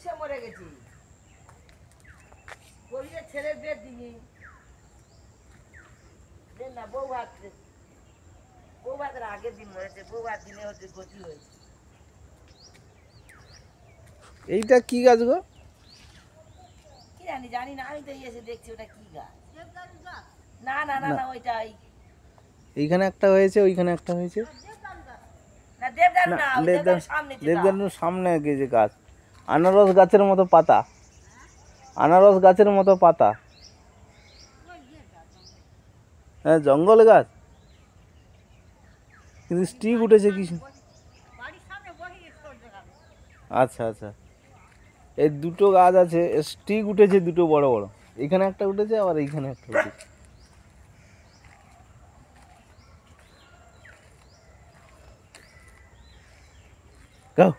সে মরে গেছি বলিয়ে ছেলের বিয়ে দিনি দেন না বউ ভাতের আগের দিন মরেছে বউ ভাত দিনে হচ্ছে গতি হয়েছে এইটা কি গাছ গো কি জানি না আমি তো এসে দেখছি ওটা কি গাছ না না না না ওইটাই এইখানে একটা হয়েছে ওইখানে একটা হয়েছে না দেবদারু না ওই দেবদারুর সামনে যেটা দেবদারুর সামনে যে গাছ আনারস গাছের মতো পাতা আনারস গাছের মতো পাতা হ্যাঁ জঙ্গল গাছ কিন্তু স্টিক উঠেছে কি আচ্ছা আচ্ছা এই দুটো গাছ আছে স্টিক উঠেছে দুটো বড় বড় এখানে একটা উঠেছে আবার এইখানে একটা উঠেছে গাও